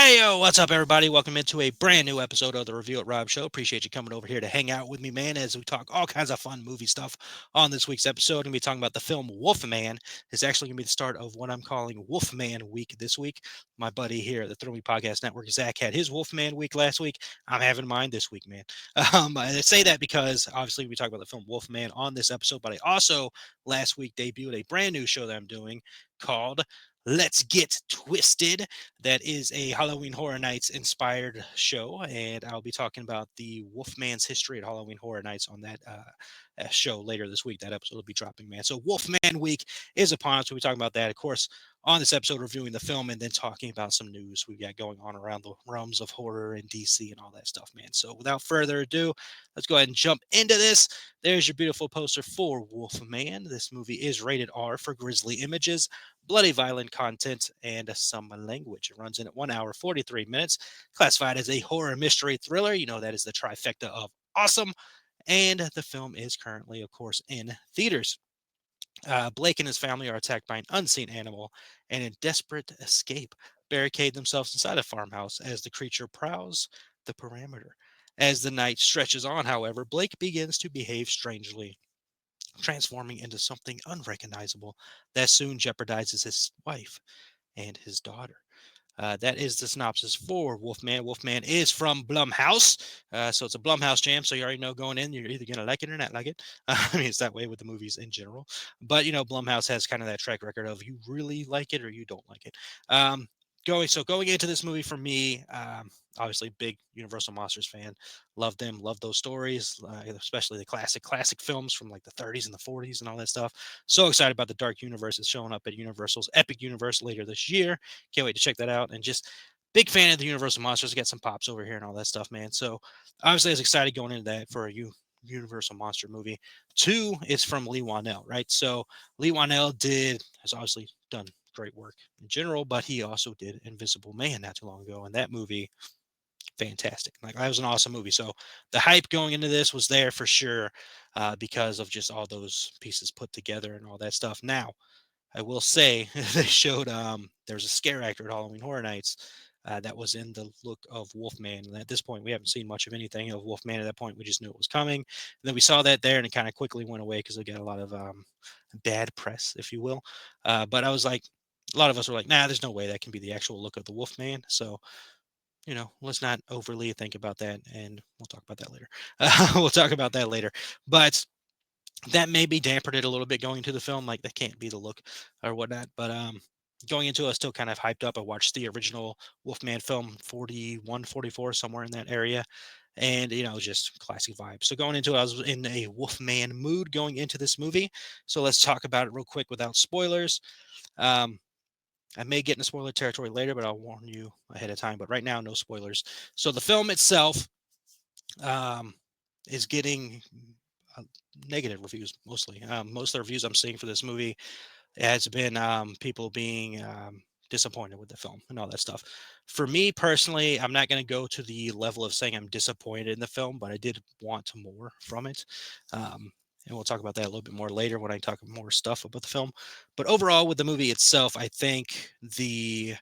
Hey, yo, what's up, everybody? Welcome into a brand new episode of the Review at Rob Show. Appreciate you coming over here to hang out with me, man, as we talk all kinds of fun movie stuff on this week's episode. We're going to be talking about the film Wolfman. It's actually going to be the start of what I'm calling Wolfman Week this week. My buddy here at the Throw Me Podcast Network, Zach, had his Wolfman Week last week. I'm having mine this week, man. I say that because obviously we talk about the film Wolfman on this episode, but I also last week debuted a brand new show that I'm doing called Let's Get Twisted. That is a Halloween Horror Nights inspired show, and I'll be talking about the Wolfman's history at Halloween Horror Nights on that show later this week. That episode will be dropping, man. So Wolfman Week is upon us. We'll be talking about that, of course, on this episode, reviewing the film and then talking about some news we got going on around the realms of horror and DC and all that stuff, man. So without further ado, let's go ahead and jump into this. There's your beautiful poster for Wolfman. This movie is rated R for grisly images, bloody violent content, and some language. It runs in at 1 hour, 43 minutes, classified as a horror mystery thriller. You know, that is the trifecta of awesome. And the film is currently, of course, in theaters. Blake and his family are attacked by an unseen animal and, in desperate escape, barricade themselves inside a farmhouse as the creature prowls the perimeter. As the night stretches on, however, Blake begins to behave strangely, transforming into something unrecognizable that soon jeopardizes his wife and his daughter. That is the synopsis for Wolfman. Wolfman is from Blumhouse, so it's a Blumhouse jam. So you already know going in, you're either gonna like it or not like it. I mean, it's that way with the movies in general. But you know, Blumhouse has kind of that track record of you really like it or you don't like it. Um, going into this movie for me, obviously big Universal Monsters fan. Love them, love those stories, especially the classic films from like the 30s and the 40s and all that stuff. So excited about the Dark Universe that's showing up at Universal's Epic Universe later this year. Can't wait to check that out. And just big fan of the Universal Monsters. Get some pops over here and all that stuff, man. So obviously, I was excited going into that for a Universal Monster movie. Two is from Lee Wanell, right? So Lee Wanell has obviously done great work in general, but he also did Invisible Man not too long ago, and that movie fantastic. Like that was an awesome movie. So the hype going into this was there for sure because of just all those pieces put together and all that stuff. Now I will say they showed there was a scare actor at Halloween Horror Nights that was in the look of Wolfman. And at this point, we haven't seen much of anything of Wolfman. At that point, we just knew it was coming. And then we saw that there, and it kind of quickly went away because it got a lot of bad press, if you will. But I was like, a lot of us were like, nah, there's no way that can be the actual look of the Wolfman. So let's not overly think about that, and we'll talk about that later. We'll talk about that later. But that maybe dampened it a little bit going into the film. Like that can't be the look or whatnot. But going into it, I was still kind of hyped up. I watched the original Wolfman film 41, 44, somewhere in that area. And, just classic vibe. So going into it, I was in a Wolfman mood going into this movie. So let's talk about it real quick without spoilers. Um, I may get into spoiler territory later, but I'll warn you ahead of time. But right now, no spoilers. So the film itself um, is getting uh, negative reviews mostly. Most of the reviews I'm seeing for this movie has been people being disappointed with the film and all that stuff. For me personally, I'm not going to go to the level of saying I'm disappointed in the film, but I did want more from it. And we'll talk about that a little bit more later when I talk more stuff about the film. But overall, with the movie itself, I think the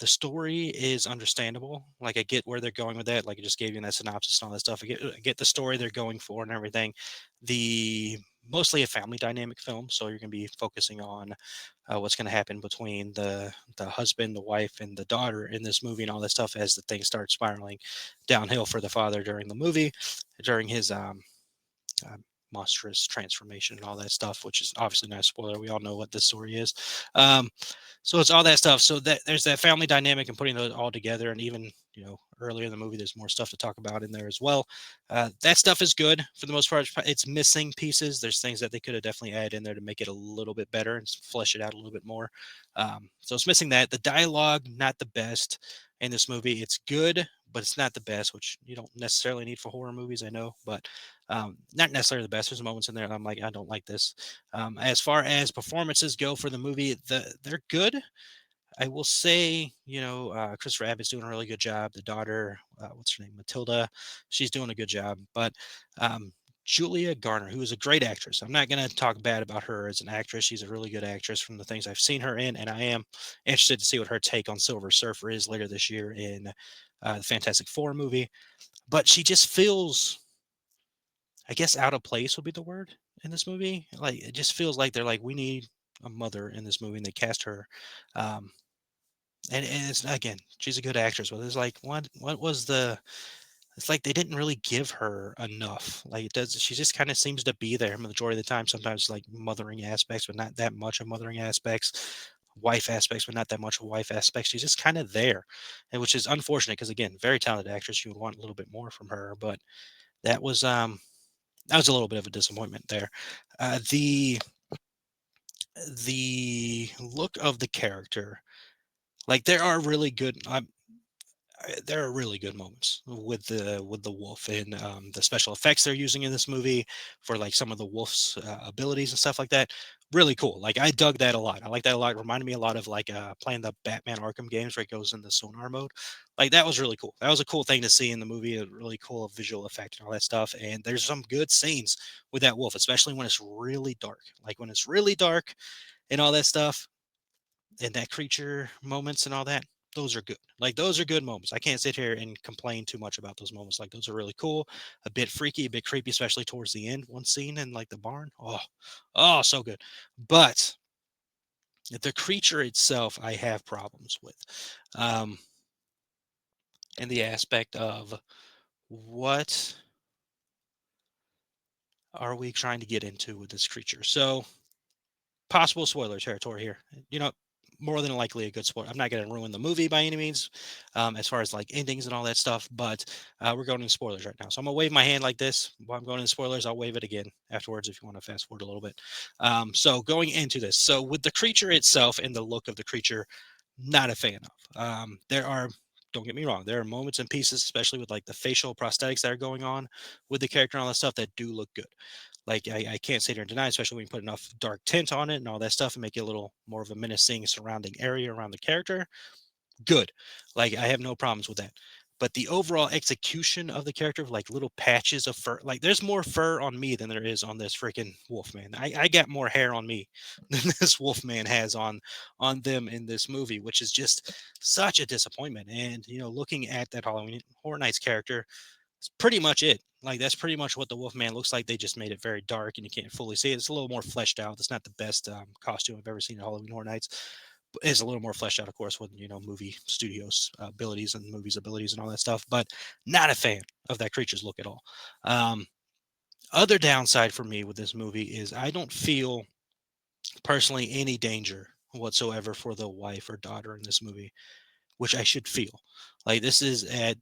story is understandable. Like I get where they're going with that. Like I just gave you that synopsis and all that stuff. I get the story they're going for and everything. The Mostly a family dynamic film, so you're going to be focusing on what's going to happen between the husband, the wife, and the daughter in this movie and all that stuff as the things start spiraling downhill for the father during the movie, during his uh, monstrous transformation and all that stuff, which is obviously not a spoiler. We all know what this story is. Um, so it's all that stuff. So that there's that family dynamic and putting those all together. And even, earlier in the movie, there's more stuff to talk about in there as well. That stuff is good for the most part. It's missing pieces. There's things that they could have definitely added in there to make it a little bit better and flesh it out a little bit more. So it's missing that. The dialogue, not the best in this movie. It's good, but it's not the best, which you don't necessarily need for horror movies, I know, but not necessarily the best. There's moments in there I'm like, I don't like this. As far as performances go for the movie, they're good. I will say, Christopher Abbott's doing a really good job. The daughter, what's her name, Matilda, she's doing a good job. But um, Julia Garner, who is a great actress. I'm not going to talk bad about her as an actress. She's a really good actress from the things I've seen her in, and I am interested to see what her take on Silver Surfer is later this year in the Fantastic Four movie. But she just feels, I guess, out of place would be the word in this movie. Like it just feels like they're like, we need a mother in this movie, and they cast her. Um, and it's again, she's a good actress, but it's like, what was the it's like they didn't really give her enough. Like it does, she just kind of seems to be there majority of the time. Sometimes like mothering aspects, but not that much of mothering aspects. Wife aspects, but not that much of wife aspects. She's just kind of there, and which is unfortunate because again, very talented actress. You would want a little bit more from her, but that was um that was a little bit of a disappointment there. The look of the character, like there are really good moments with the wolf and the special effects they're using in this movie for like some of the wolf's abilities and stuff like that. Really cool. Like I dug that a lot. I like that a lot. It reminded me a lot of like playing the Batman Arkham games where it goes in the sonar mode. Like that was really cool. That was a cool thing to see in the movie. A really cool visual effect and all that stuff. And there's some good scenes with that wolf, especially when it's really dark. Like when it's really dark and all that stuff and that creature moments and all that, those are good. Like those are good moments. I can't sit here and complain too much about those moments. Like those are really cool, a bit freaky, a bit creepy, especially towards the end. One scene in like the barn. Oh, so good. But the creature itself, I have problems with, um, in the aspect of what are we trying to get into with this creature? So possible spoiler territory here. You know, more than likely a good spoiler. I'm not going to ruin the movie by any means, as far as like endings and all that stuff. But we're going into spoilers right now, so I'm gonna wave my hand like this while I'm going into spoilers. I'll wave it again afterwards if you want to fast forward a little bit. So going into this, so with the creature itself and the look of the creature, not a fan of. There are. Don't get me wrong. There are moments and pieces, especially with like the facial prosthetics that are going on with the character and all that stuff, that do look good. Like I can't sit here and deny, especially when you put enough dark tint on it and all that stuff and make it a little more of a menacing surrounding area around the character. Good. Like I have no problems with that. But the overall execution of the character, like little patches of fur, like there's more fur on me than there is on this freaking wolf man. I got more hair on me than this wolf man has on them in this movie, which is just such a disappointment. And looking at that Halloween Horror Nights character, it's pretty much it. Like that's pretty much what the Wolfman looks like. They just made it very dark, and you can't fully see it. It's a little more fleshed out. It's not the best costume I've ever seen in Halloween Horror Nights. But it's a little more fleshed out, of course, with movie studios abilities and movies abilities and all that stuff. But not a fan of that creature's look at all. Um, Other downside for me with this movie is I don't feel personally any danger whatsoever for the wife or daughter in this movie, which I should feel. Like this is at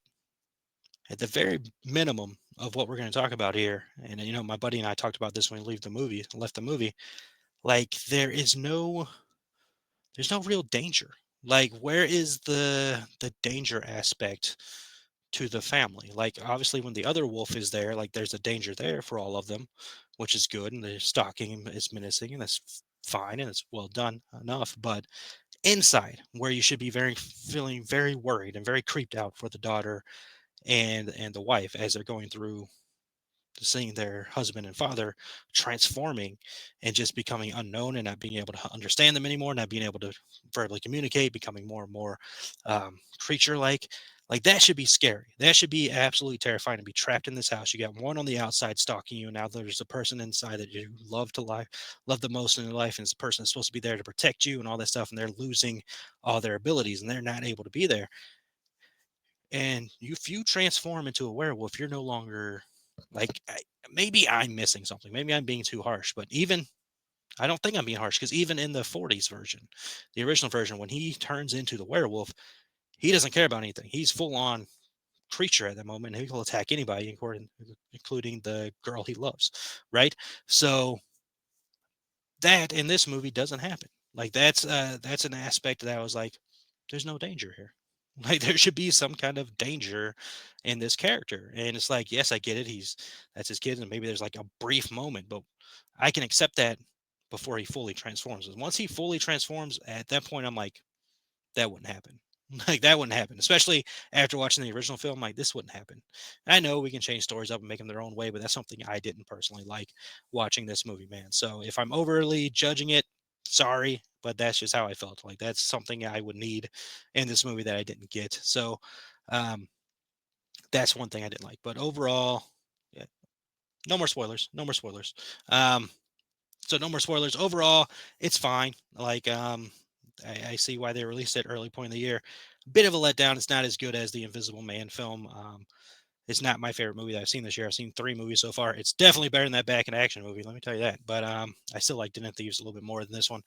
the very minimum of what we're going to talk about here. And my buddy and I talked about this when we left the movie. Like there's no real danger. Like where is the danger aspect to the family? Like obviously when the other wolf is there, like there's a danger there for all of them, which is good, and the stalking is menacing, and that's fine, and it's well done enough. But inside, where you should be feeling very worried and very creeped out for the daughter and the wife as they're going through seeing their husband and father transforming and just becoming unknown and not being able to understand them anymore, not being able to verbally communicate, becoming more and more creature like that should be scary. That should be absolutely terrifying to be trapped in this house. You got one on the outside stalking you, and now there's a person inside that you love the most in your life, and it's the person that's supposed to be there to protect you and all that stuff, and they're losing all their abilities and they're not able to be there. And if you transform into a werewolf, you're no longer like maybe I'm missing something. Maybe I'm being too harsh, but even I don't think I'm being harsh because even in the 40s version, the original version, when he turns into the werewolf, he doesn't care about anything. He's full on creature at that moment. And he will attack anybody, including the girl he loves. Right. So that in this movie doesn't happen. Like that's an aspect that I was like, there's no danger here. Like there should be some kind of danger in this character. And it's like, yes, I get it. That's his kid, and maybe there's like a brief moment, but I can accept that before he fully transforms. And once he fully transforms, at that point, I'm like, that wouldn't happen. Like that wouldn't happen, especially after watching the original film. Like this wouldn't happen. I know we can change stories up and make them their own way, but that's something I didn't personally like watching this movie, man. So if I'm overly judging it, sorry, but that's just how I felt. Like that's something I would need in this movie that I didn't get. So um, that's one thing I didn't like. But overall, yeah, no more spoilers. No more spoilers. Um, so no more spoilers. Overall, it's fine. Like I see why they released it early point of the year. Bit of a letdown. It's not as good as the Invisible Man film. It's not my favorite movie that I've seen this year. I've seen 3 movies so far. It's definitely better than that Back in Action movie. Let me tell you that. But I still like Den of Thieves a little bit more than this one.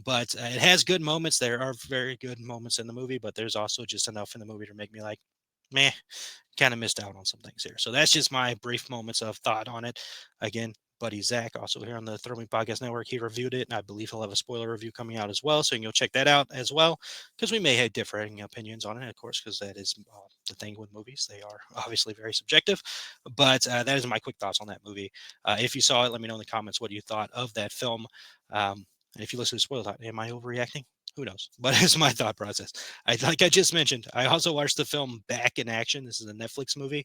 But it has good moments. There are very good moments in the movie, but there's also just enough in the movie to make me like, meh, kind of missed out on some things here. So that's just my brief moments of thought on it. Again, buddy Zach, also here on the Throw Me Podcast Network, he reviewed it, and I believe he'll have a spoiler review coming out as well. So you can go check that out as well, because we may have differing opinions on it, of course, because that is the thing with movies. They are obviously very subjective. But that is my quick thoughts on that movie. If you saw it, let me know in the comments what you thought of that film. And if you listen to the spoiler, am I overreacting? Who knows? But it's my thought process. Like I just mentioned, I also watched the film Back in Action. This is a Netflix movie.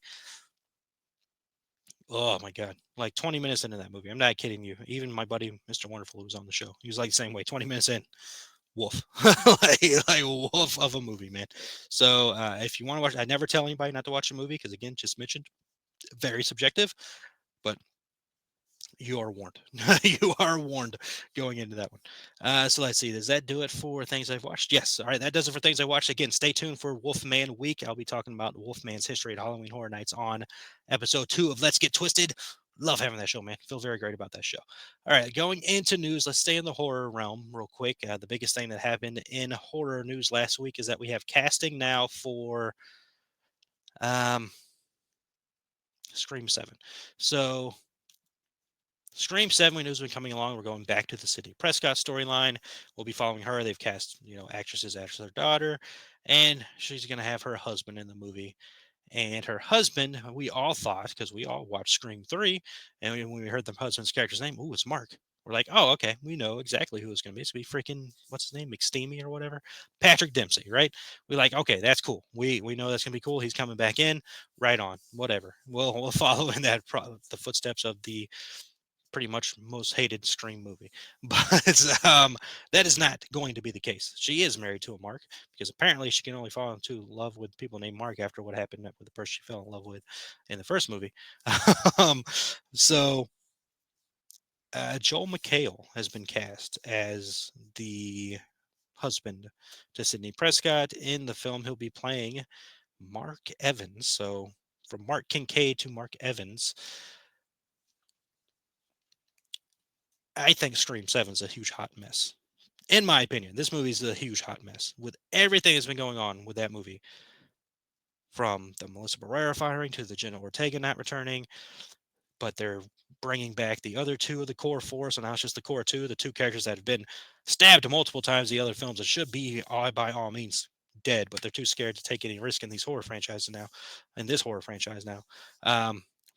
Oh my god! Like 20 minutes into that movie, I'm not kidding you. Even my buddy Mr. Wonderful, who was on the show, he was like the same way. 20 minutes in, wolf, like wolf of a movie, man. So if you want to watch, I never tell anybody not to watch a movie because again, just mentioned, very subjective. But you are warned. You are warned going into that one. So let's see. Does that do it for things I've watched? Yes. All right. That does it for things I watched. Again, stay tuned for Wolfman Week. I'll be talking about Wolfman's history at Halloween Horror Nights on episode 2 of Let's Get Twisted. Love having that show, man. Feel very great about that show. All right. Going into news, let's stay in the horror realm real quick. The biggest thing that happened in horror news last week is that we have casting now for um, Scream 7. So Scream 7, we knew has been coming along. We're going back to the Sydney Prescott storyline. We'll be following her. They've cast, actresses as their daughter, and she's going to have her husband in the movie. And her husband, we all thought, because we all watched Scream 3, and when we heard the husband's character's name, ooh, it's Mark. We're like, oh, okay, we know exactly who it's going to be. It's going to be freaking, what's his name, McSteamy or whatever? Patrick Dempsey, right? We're like, okay, that's cool. We know that's going to be cool. He's coming back in. Right on. Whatever. We'll follow in the footsteps of the pretty much most hated Scream movie. But that is not going to be the case. She is married to a Mark because apparently she can only fall into love with people named Mark after what happened with the person she fell in love with in the first movie. um, so Joel McHale has been cast as the husband to Sidney Prescott. In the film, he'll be playing Mark Evans. So from Mark Kincaid to Mark Evans. I think Scream 7 is a huge hot mess. In my opinion, this movie is a huge hot mess with everything that's been going on with that movie, from the Melissa Barrera firing to the Jenna Ortega not returning. But they're bringing back the other 2 of the core 4, so now it's just the core 2, the 2 characters that have been stabbed multiple times in the other films and should be by all means dead, but they're too scared to take any risk in these horror franchises now, in this horror franchise now.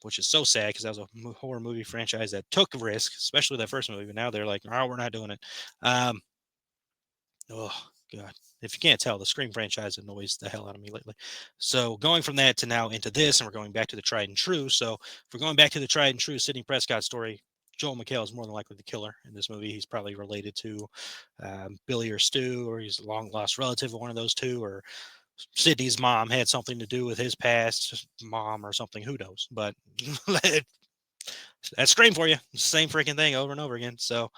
Which is so sad because that was a horror movie franchise that took risk, especially that first movie. But now they're like, "Oh, we're not doing it." Oh god. If you can't tell, the Scream franchise annoys the hell out of me lately. So going from that to now into this, and we're going back to the tried and true. So if we're going back to the tried and true Sidney Prescott story, Joel McHale is more than likely the killer in this movie. He's probably related to Billy or Stu, or he's a long lost relative of one of those two, or Sidney's mom had something to do with his past mom or something. Who knows? But that's Scream for you. Same freaking thing over and over again. So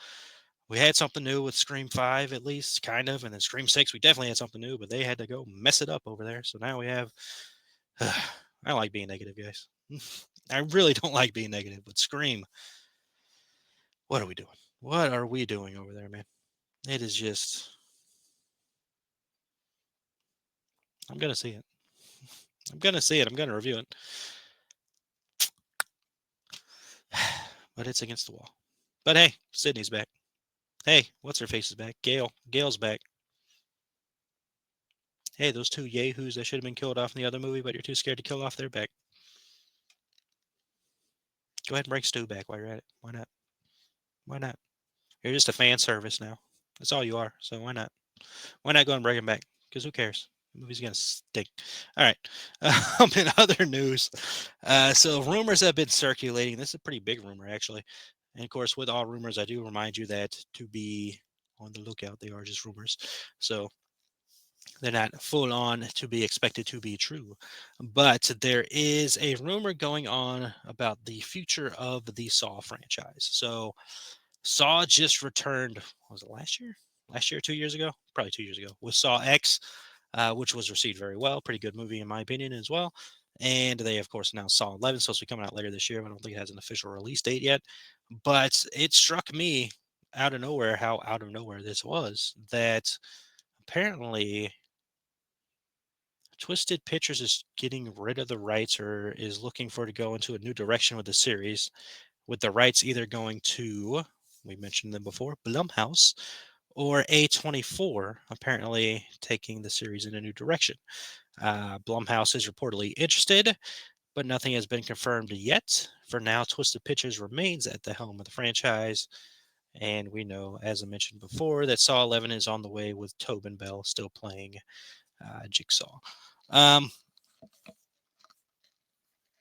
we had something new with Scream 5, at least, kind of. And then Scream 6, we definitely had something new, but they had to go mess it up over there. So now we have. I don't like being negative, guys. I really don't like being negative, but Scream, what are we doing? What are we doing over there, man? It is just. I'm going to see it. I'm going to see it. I'm going to review it. But it's against the wall. But hey, Sydney's back. Hey, what's her face is back? Gail. Gail's back. Hey, those 2 yahoos that should have been killed off in the other movie, but you're too scared to kill off, they're back. Go ahead and bring Stu back while you're at it. Why not? Why not? You're just a fan service now. That's all you are. So why not? Why not go and bring him back? Because who cares? The movie's gonna stink. All right. In other news, so rumors have been circulating. This is a pretty big rumor, actually. And of course, with all rumors, I do remind you that to be on the lookout. They are just rumors. So they're not full on to be expected to be true. But there is a rumor going on about the future of the Saw franchise. So Saw just returned, was it last year? Last year, 2 years ago? Probably 2 years ago, with Saw X, which was received very well. Pretty good movie, in my opinion, as well. And they, of course, announced Saw 11, supposed to be coming out later this year. I don't think it has an official release date yet. But it struck me out of nowhere how out of nowhere this was, that apparently Twisted Pictures is getting rid of the rights or is looking for to go into a new direction with the series, with the rights either going to, we mentioned them before, Blumhouse or A24, apparently taking the series in a new direction. Blumhouse is reportedly interested, but nothing has been confirmed yet. For now, Twisted Pictures remains at the helm of the franchise. And we know, as I mentioned before, that Saw 11 is on the way with Tobin Bell still playing Jigsaw. Um,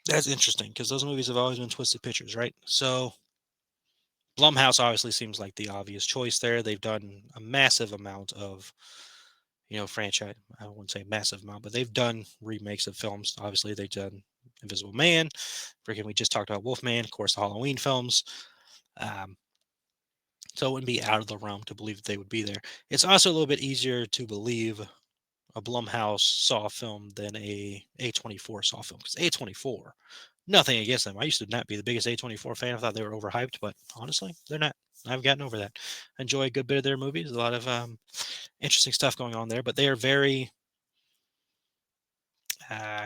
that's interesting because those movies have always been Twisted Pictures, right? So Blumhouse obviously seems like the obvious choice there. They've done a massive amount of, franchise. I wouldn't say massive amount, but they've done remakes of films. Obviously, they've done Invisible Man. Freaking, we just talked about Wolfman, of course, the Halloween films. Um, so it wouldn't be out of the realm to believe that they would be there. It's also a little bit easier to believe a Blumhouse Saw film than a A24 Saw film, because A24, nothing against them. I used to not be the biggest A24 fan. I thought they were overhyped, but honestly, they're not. I've gotten over that. I enjoy a good bit of their movies. A lot of interesting stuff going on there, but they are very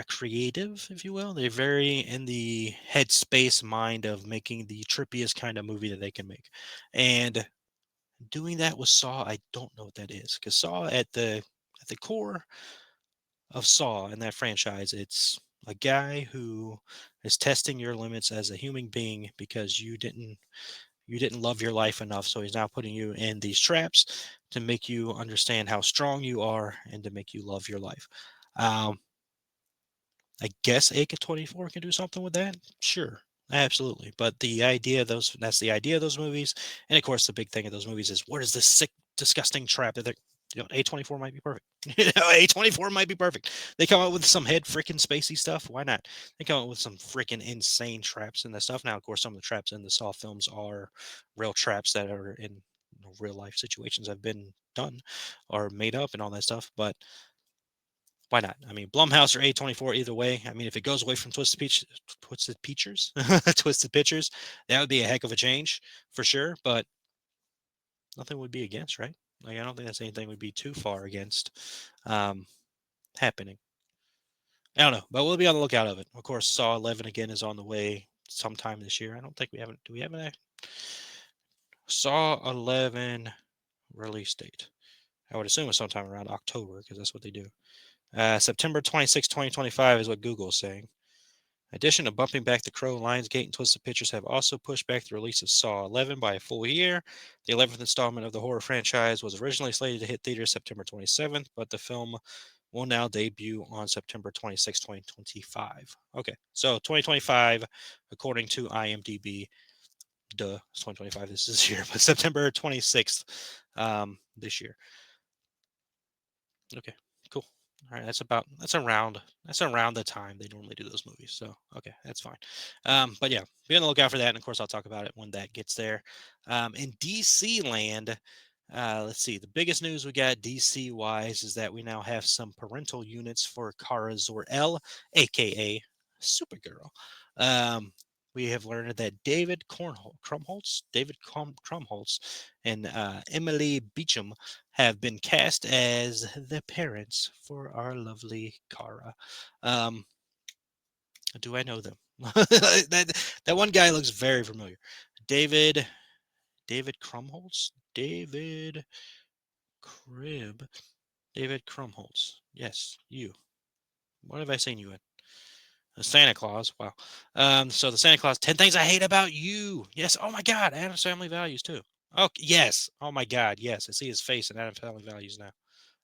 creative, if you will. They're very in the headspace mind of making the trippiest kind of movie that they can make. And doing that with Saw, I don't know what that is, because Saw at the core of Saw in that franchise, it's a guy who is testing your limits as a human being because you didn't love your life enough, so he's now putting you in these traps to make you understand how strong you are and to make you love your life. Um, I guess AK-24 can do something with that. Sure, absolutely. But the idea of that's the idea of those movies. And of course, the big thing of those movies is what is this sick, disgusting trap that A24 might be perfect. A24 might be perfect. They come up with some head freaking spacey stuff. Why not? They come up with some freaking insane traps and that stuff. Now, of course, some of the traps in the Saw films are real traps that are in real life situations have been done or made up and all that stuff. But why not? I mean, Blumhouse or A24, either way. I mean, if it goes away from Twisted Pictures, Twisted Pictures, that would be a heck of a change for sure. But nothing would be against, right? Like, I don't think that's anything would be too far against um, happening. I don't know, but we'll be on the lookout of it. Of course, Saw 11 again is on the way sometime this year. I don't think we haven't. Do we have a Saw 11 release date? I would assume it's sometime around October because that's what they do. September 26, 2025 is what Google is saying. In addition to bumping back The Crow, Lionsgate and Twisted Pictures have also pushed back the release of Saw 11 by a full year. The 11th installment of the horror franchise was originally slated to hit theaters September 27th, but the film will now debut on September 26, 2025. Okay, so 2025, according to IMDb, duh, it's 2025 this year, but September 26th this year. Okay, cool. All right, that's around the time they normally do those movies. So okay, that's fine. But yeah, be on the lookout for that, and of course I'll talk about it when that gets there. In DC land, let's see. The biggest news we got DC wise is that we now have some parental units for Kara Zor-El, aka Supergirl. Um, we have learned that David Krumholtz, and Emily Beecham have been cast as the parents for our lovely Kara. Um, do I know them? that one guy looks very familiar. David David Krumholtz? Crib. David Krumholtz. Yes, you. What have I seen you in? Santa Claus. Wow. So the Santa Claus, 10 things I hate about you. Yes. Oh my God. Adam's Family Values too. Oh yes. Oh my God. Yes. I see his face in Adam's Family Values now.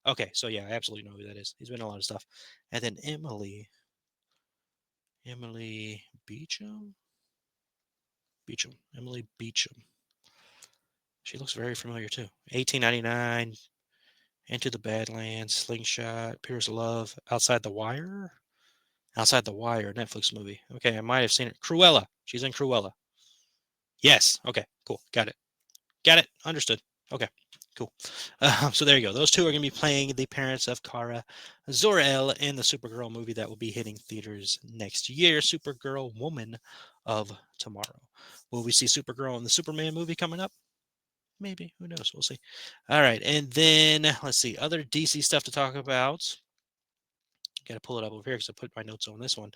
Okay, so yeah, I absolutely know who that is. He's been in a lot of stuff. And then Emily Emily Beecham. She looks very familiar too. 1899, Into the Badlands, Slingshot, Pierce Love, Outside the Wire, Netflix movie. Okay, I might have seen it. Cruella. She's in Cruella. Yes. Okay. Cool. Got it. Got it. Understood. Okay. Cool. So there you go. Those two are going to be playing the parents of Kara Zor-El in the Supergirl movie that will be hitting theaters next year. Supergirl, Woman of Tomorrow. Will we see Supergirl in the Superman movie coming up? Maybe. Who knows? We'll see. All right. And then let's see. Other DC stuff to talk about. Got to pull it up over here because I put my notes on this one.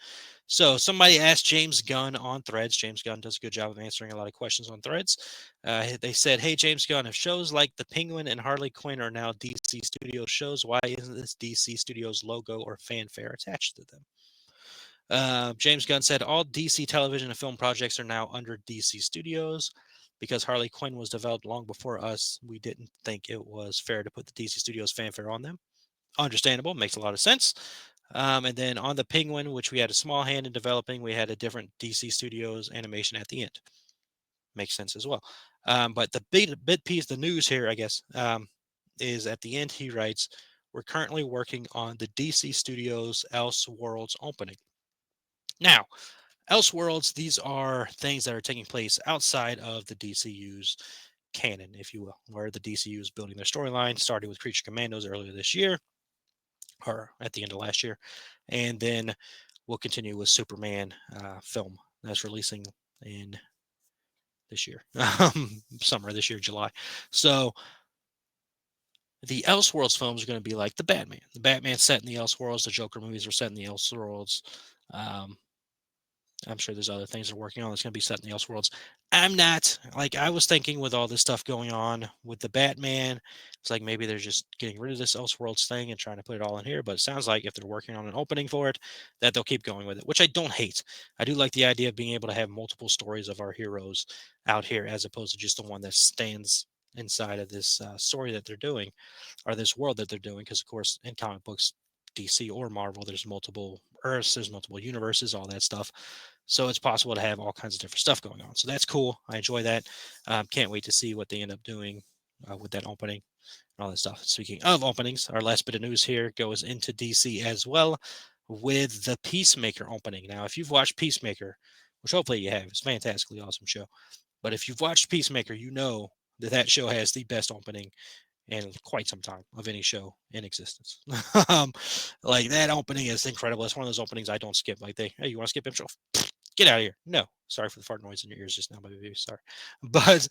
So somebody asked James Gunn on Threads. James Gunn does a good job of answering a lot of questions on Threads. They said, "Hey James Gunn, if shows like The Penguin and Harley Quinn are now DC Studios shows, why isn't this DC Studios logo or fanfare attached to them?" James Gunn said, "All DC television and film projects are now under DC Studios. Because Harley Quinn was developed long before us, we didn't think it was fair to put the DC Studios fanfare on them. Understandable, makes a lot of sense. And then on the Penguin, which we had a small hand in developing, we had a different DC Studios animation at the end. Makes sense as well. But the big piece, the news here, I guess, is at the end. He writes, "We're currently working on the DC Studios Elseworlds opening." Now, Elseworlds, these are things that are taking place outside of the DCU's canon, if you will, where the DCU is building their storyline, starting with Creature Commandos earlier this year, or at the end of last year, and then we'll continue with Superman film that's releasing in this year, summer this year, July. So the Elseworlds films are going to be like the Batman. The Batman set in the Elseworlds. The Joker movies are set in the Elseworlds. Um, I'm sure there's other things they're working on that's going to be set in the Elseworlds. I'm not like I was thinking with all this stuff going on with the Batman. It's like maybe they're just getting rid of this Elseworlds thing and trying to put it all in here. But it sounds like if they're working on an opening for it, that they'll keep going with it, which I don't hate. I do like the idea of being able to have multiple stories of our heroes out here as opposed to just the one that stands inside of this story that they're doing or this world that they're doing. Because of course, in comic books, DC or Marvel, there's multiple Earths, there's multiple universes, all that stuff. So it's possible to have all kinds of different stuff going on. So that's cool. I enjoy that. Can't wait to see what they end up doing with that opening and all that stuff. Speaking of openings, our last bit of news here goes into DC as well with the Peacemaker opening. Now, if you've watched Peacemaker, which hopefully you have, it's a fantastically awesome show. But if you've watched Peacemaker, you know that that show has the best opening in quite some time of any show in existence. um, like that opening is incredible. It's one of those openings I don't skip. Like hey, you want to skip intro? Get out of here. No, sorry for the fart noise in your ears just now, my baby. Sorry, but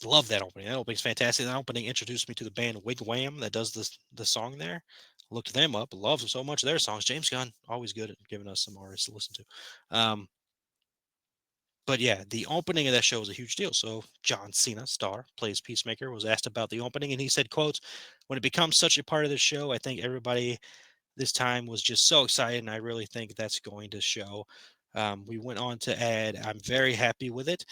love that opening. That opening's fantastic. That opening introduced me to the band Wigwam that does the song there. Looked them up. Love so much of their songs. James Gunn always good at giving us some artists to listen to. But yeah, the opening of that show was a huge deal. So John Cena, star, plays Peacemaker, was asked about the opening, and he said, "Quotes: When it becomes such a part of the show, I think everybody this time was just so excited, and I really think that's going to show." We went on to add, "I'm very happy with it.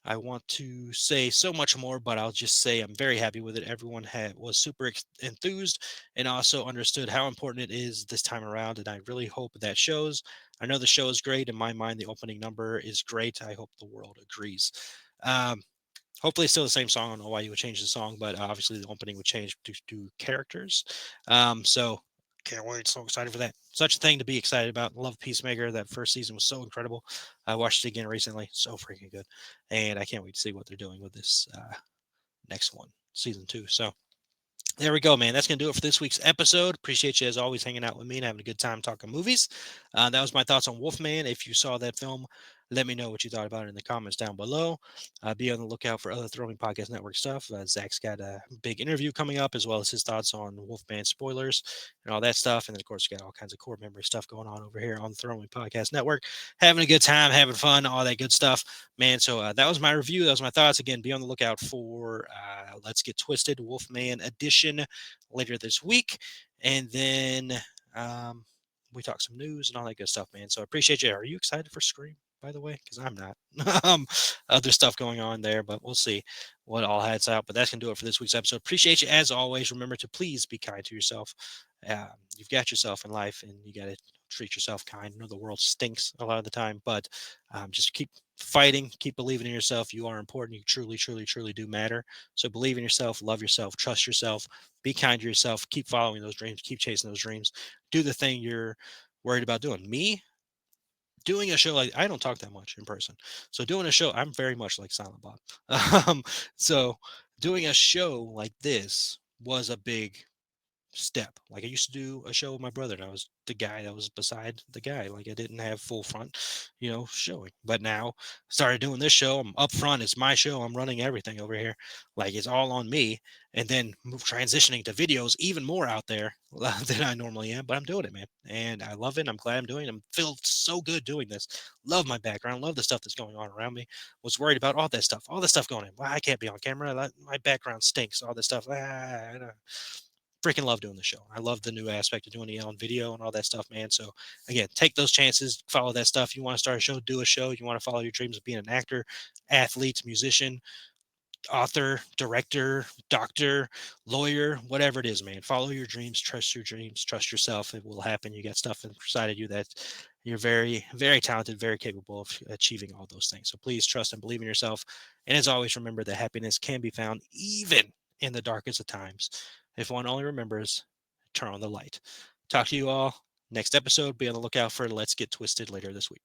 I want to say so much more, but I'll just say I'm very happy with it. Everyone was super enthused and also understood how important it is this time around, and I really hope that shows. I know the show is great. In my mind, the opening number is great. I hope the world agrees." Um, Hopefully, it's still the same song. I don't know why you would change the song, but obviously the opening would change due to characters. So can't wait. So excited for that. Such a thing to be excited about. Love Peacemaker. That first season was so incredible. I watched it again recently. So freaking good. And I can't wait to see what they're doing with this next one, season 2. So there we go, man. That's going to do it for this week's episode. Appreciate you, as always, hanging out with me and having a good time talking movies. That was my thoughts on Wolfman. If you saw that film, let me know what you thought about it in the comments down below. Be on the lookout for other Throwing Podcast Network stuff. Zach's got a big interview coming up, as well as his thoughts on Wolfman spoilers and all that stuff. And then, of course, we got all kinds of core memory stuff going on over here on the Throwing Podcast Network. Having a good time, having fun, all that good stuff, man. So that was my review. That was my thoughts. Again, be on the lookout for Let's Get Twisted Wolfman Edition later this week. And then we talk some news and all that good stuff, man. So I appreciate you. Are you excited for Scream? by the way, because I'm not. Other stuff going on there, but we'll see what all heads out. But that's going to do it for this week's episode. Appreciate you as always. Remember to please be kind to yourself. You've got yourself in life, and you got to treat yourself kind. I know the world stinks a lot of the time, but just keep fighting, keep believing in yourself. You are important. You truly, truly, truly do matter. So believe in yourself, love yourself, trust yourself, be kind to yourself, keep following those dreams, keep chasing those dreams, do the thing you're worried about doing. Me, doing a show like I don't talk that much in person. So doing a show, I'm very much like Silent Bob. Um, so doing a show like this was a big step. Like I used to do a show with my brother, and I was the guy that was beside the guy. Like I didn't have full front, showing. But now started doing this show. I'm up front. It's my show. I'm running everything over here. Like it's all on me. And then transitioning to videos, even more out there than I normally am. But I'm doing it, man, and I love it. I'm glad I'm doing it. I'm feel so good doing this. Love my background. Love the stuff that's going on around me. Was worried about all that stuff. All this stuff going on. Well, I can't be on camera. My background stinks. All this stuff. Freaking love doing the show. I love the new aspect of doing it on video and all that stuff, man. So again, take those chances, follow that stuff. You want to start a show, do a show. You want to follow your dreams of being an actor, athlete, musician, author, director, doctor, lawyer, whatever it is, man. Follow your dreams, trust yourself. It will happen. You got stuff inside of you that you're very, very talented, very capable of achieving all those things. So please trust and believe in yourself. And as always, remember that happiness can be found even in the darkest of times. If one only remembers, turn on the light. Talk to you all next episode. Be on the lookout for Let's Get Twisted later this week.